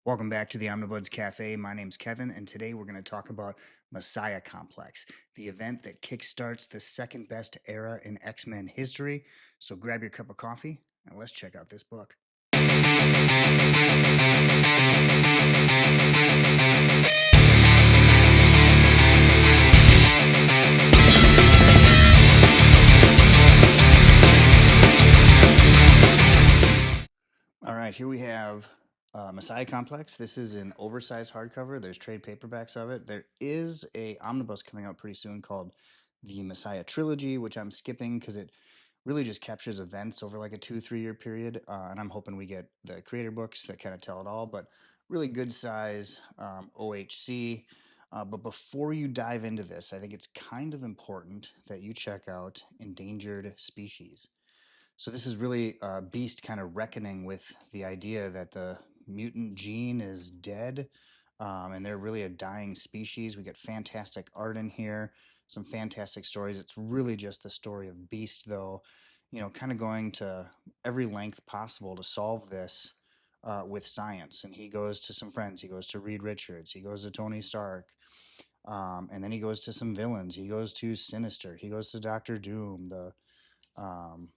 Welcome back to the Omnibuds Cafe. My name's Kevin, and today we're going to talk about Messiah Complex, the event that kickstarts the second best era in X-Men history. So grab your cup of coffee and let's check out this book. All right, here we have Messiah Complex. This is an oversized hardcover. There's trade paperbacks of it. There is a omnibus coming out pretty soon called the Messiah Trilogy, which I'm skipping because it really just captures events over like a 2-3 year period. And I'm hoping we get the creator books that kind of tell it all, but really good size OHC. But before you dive into this, I think it's kind of important that you check out Endangered Species. So this is really Beast kind of reckoning with the idea that the mutant gene is dead, and they're really a dying species. We get fantastic art in here, some fantastic stories. It's really just the story of Beast, though, kind of going to every length possible to solve this with science. And he goes to some friends. He goes to Reed Richards. He goes to Tony Stark. And then he goes to some villains. He goes to Sinister. He goes to Doctor Doom, the um,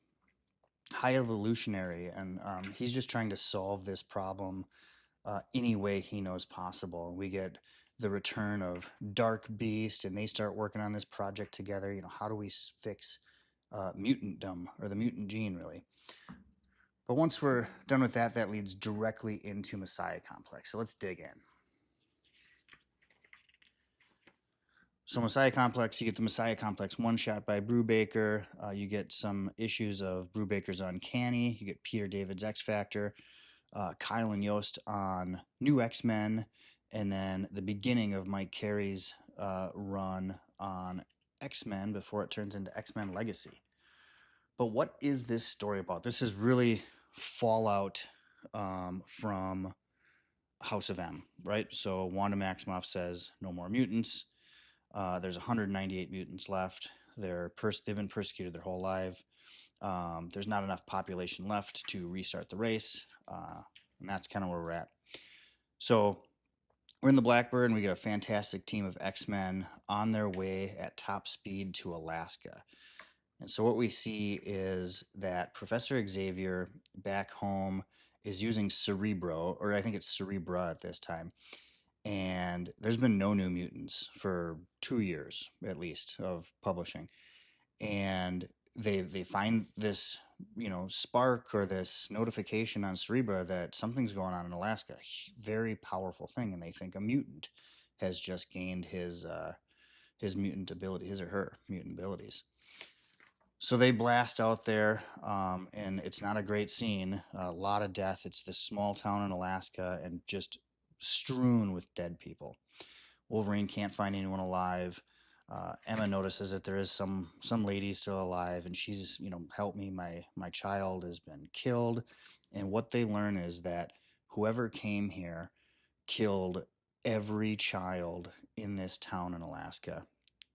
high evolutionary, and he's just trying to solve this problem any way he knows possible. We get the return of Dark Beast, and they start working on this project together. How do we fix mutantdom, or the mutant gene, really? But once we're done with that, that leads directly into Messiah Complex. So let's dig in. So Messiah Complex, you get the Messiah Complex one shot by Brubaker. You get some issues of Brubaker's Uncanny. You get Peter David's X Factor. Kyle and Yost on New X-Men, and then the beginning of Mike Carey's run on X-Men before it turns into X-Men Legacy. But what is this story about? This is really fallout from House of M, right? So Wanda Maximoff says no more mutants. There's 198 mutants left. They've been persecuted their whole life. There's not enough population left to restart the race, and that's kind of where we're at. So we're in the Blackbird, and we get a fantastic team of X-Men on their way at top speed to Alaska. And so what we see is that Professor Xavier back home is using Cerebro, or I think it's Cerebra at this time, and there's been no new mutants for 2 years at least of publishing. And they find this spark or this notification on Cerebra that something's going on in Alaska, very powerful thing, and they think a mutant has just gained his mutant ability, his or her mutant abilities. So they blast out there, and it's not a great scene. A lot of death. It's this small town in Alaska, and just strewn with dead people. Wolverine can't find anyone alive. Emma notices that there is some lady still alive, and she's, help me, my child has been killed. And what they learn is that whoever came here killed every child in this town in Alaska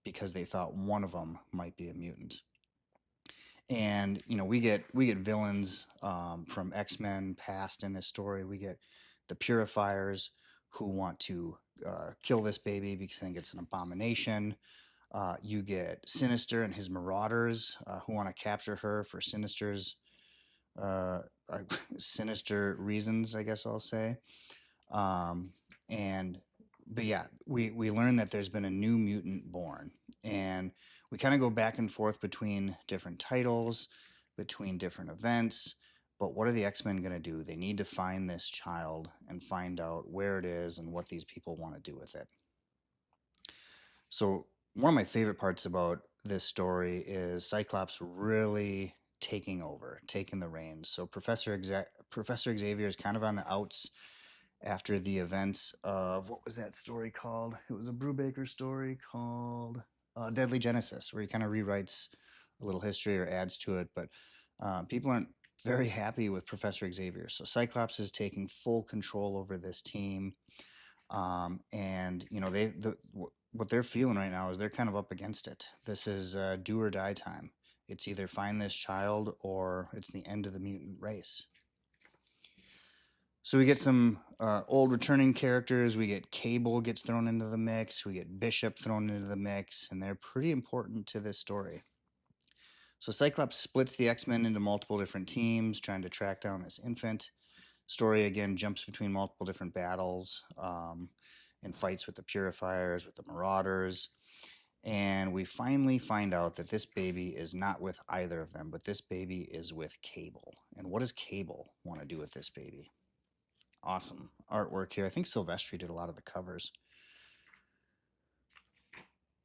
because they thought one of them might be a mutant. And we get villains from X-Men past in this story. We get the Purifiers, who want to kill this baby because they think it's an abomination. You get Sinister and his Marauders, who want to capture her for Sinister's uh, sinister reasons, I guess I'll say. But yeah, we learn that there's been a new mutant born, and we kind of go back and forth between different titles, between different events. But what are the X-Men going to do? They need to find this child and find out where it is and what these people want to do with it. So one of my favorite parts about this story is Cyclops really taking over, taking the reins. So Professor Xavier is kind of on the outs after the events of, what was that story called? It was a Brubaker story called Deadly Genesis, where he kind of rewrites a little history or adds to it. But people aren't very happy with Professor Xavier. So Cyclops is taking full control over this team. And what they're feeling right now is they're kind of up against it. This is do or die time. It's either find this child or it's the end of the mutant race. So we get some old returning characters. We get Cable gets thrown into the mix. We get Bishop thrown into the mix, and they're pretty important to this story. So Cyclops splits the X-Men into multiple different teams, trying to track down this infant. Story again jumps between multiple different battles and fights with the Purifiers, with the Marauders. And we finally find out that this baby is not with either of them, but this baby is with Cable. And what does Cable want to do with this baby? Awesome artwork here. I think Silvestri did a lot of the covers.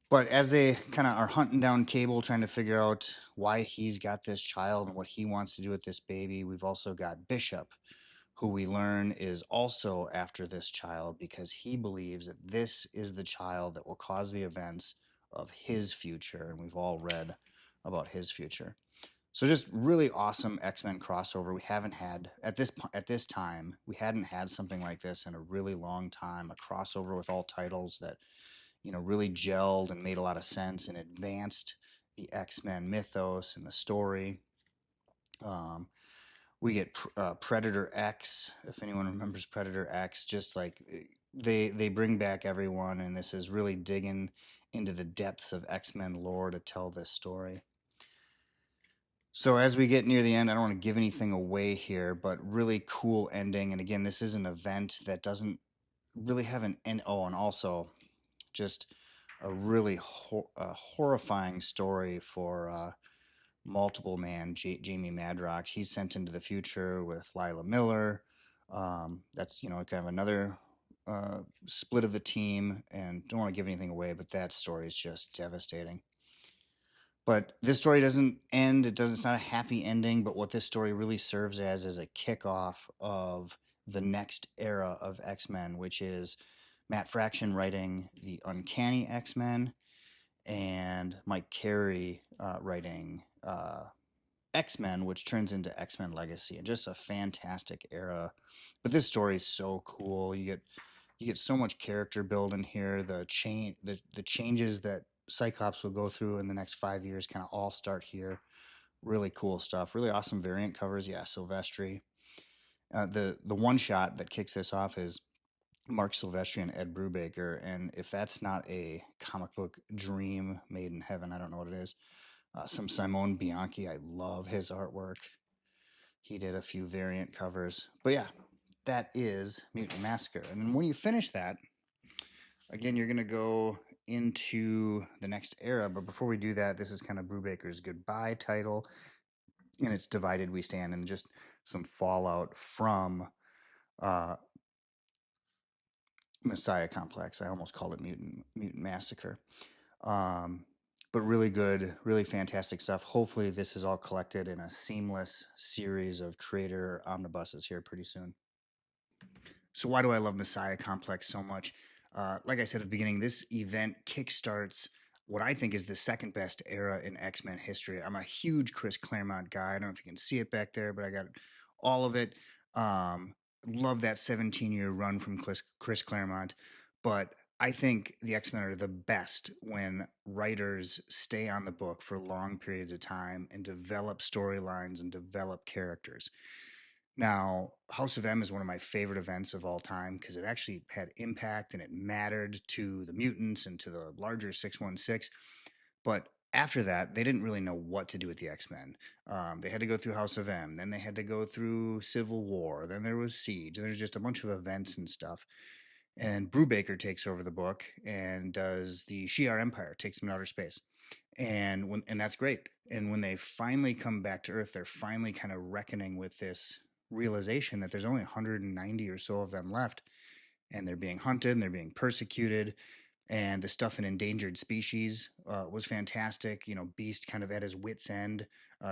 But as they kind of are hunting down Cable, trying to figure out why he's got this child and what he wants to do with this baby, we've also got Bishop, who we learn is also after this child because he believes that this is the child that will cause the events of his future. And we've all read about his future. So just really awesome X-Men crossover. We haven't had at this time, we hadn't had something like this in a really long time. A crossover with all titles that really gelled and made a lot of sense and advanced the X-Men mythos and the story. We get Predator X, if anyone remembers Predator X. Just like they bring back everyone, and this is really digging into the depths of X-Men lore to tell this story. So as we get near the end, I don't want to give anything away here, but really cool ending. And again, this is an event that doesn't really have an end. Oh, and also just a really horrifying story for multiple man Jamie Madrox. He's sent into the future with Lila Miller. That's kind of another split of the team, and don't want to give anything away, but that story is just devastating. But this story doesn't end. It's not a happy ending, but what this story really serves as is a kickoff of the next era of X-Men, which is Matt Fraction writing the Uncanny X-Men and Mike Carey writing X-Men, which turns into X-Men Legacy, and just a fantastic era. But this story is so cool. You get so much character build in here. The changes that Cyclops will go through in the next 5 years kind of all start here. Really cool stuff. Really awesome variant covers. Yeah, Silvestri. The one shot that kicks this off is Mark Silvestri and Ed Brubaker, and if that's not a comic book dream made in heaven, I don't know what it is. Some Simone Bianchi. I love his artwork. He did a few variant covers. But yeah, that is Mutant Massacre. And when you finish that, again, you're going to go into the next era. But before we do that, this is kind of Brubaker's goodbye title. And it's Divided We Stand, and just some fallout from Messiah Complex. I almost called it Mutant Massacre. But really good, really fantastic stuff. Hopefully this is all collected in a seamless series of creator omnibuses here pretty soon. So why do I love Messiah Complex so much? Like I said at the beginning, this event kickstarts what I think is the second best era in X-Men history. I'm a huge Chris Claremont guy. I don't know if you can see it back there, but I got all of it. Love that 17-year run from Chris Claremont. But I think the X-Men are the best when writers stay on the book for long periods of time and develop storylines and develop characters. Now, House of M is one of my favorite events of all time because it actually had impact and it mattered to the mutants and to the larger 616. But after that, they didn't really know what to do with the X-Men. They had to go through House of M, then they had to go through Civil War, then there was Siege, and there's just a bunch of events and stuff. And Brubaker takes over the book and does the Shi'ar Empire, takes them to outer space. And that's great. And when they finally come back to Earth, they're finally kind of reckoning with this realization that there's only 190 or so of them left, and they're being hunted and they're being persecuted. And the stuff in endangered species was fantastic. Beast kind of at his wit's end,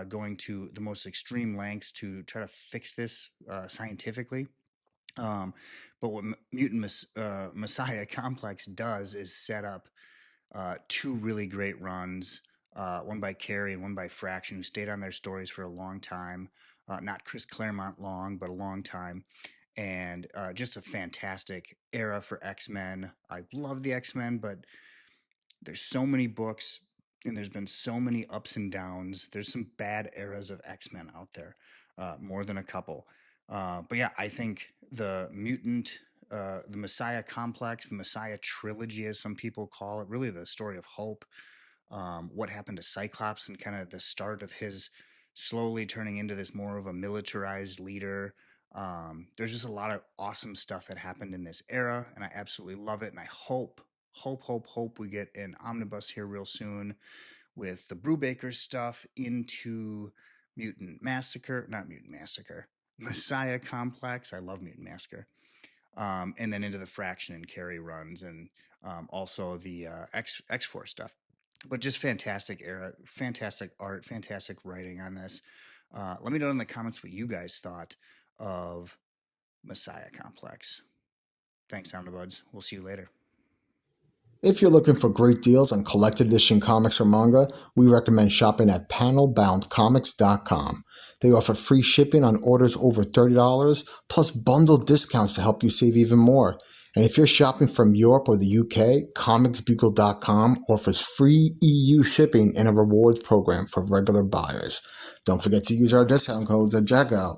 going to the most extreme lengths to try to fix this scientifically. But what Mutant Messiah Complex does is set up two really great runs, one by Carey and one by Fraction, who stayed on their stories for a long time. Not Chris Claremont long, but a long time. And just a fantastic era for X-Men. I love the X-Men, but there's so many books and there's been so many ups and downs. There's some bad eras of X-Men out there, more than a couple. But yeah, I think the mutant, the Messiah complex, the Messiah trilogy, as some people call it, really the story of hope. What happened to Cyclops and kind of the start of his slowly turning into this more of a militarized leader. There's just a lot of awesome stuff that happened in this era, and I absolutely love it. And I hope we get an omnibus here real soon with the Brubaker stuff into Mutant Massacre, not Mutant Massacre, Messiah Complex. I love Mutant Massacre. And then into the Fraction and Carry runs, and also the X Force stuff. But just fantastic era, fantastic art, fantastic writing on this. Let me know in the comments what you guys thought of Messiah Complex. Thanks, Omnibuds. We'll see you later. If you're looking for great deals on collected edition comics or manga, we recommend shopping at panelboundcomics.com. They offer free shipping on orders over $30, plus bundled discounts to help you save even more. And if you're shopping from Europe or the UK, comicsbugle.com offers free EU shipping and a rewards program for regular buyers. Don't forget to use our discount codes at checkout.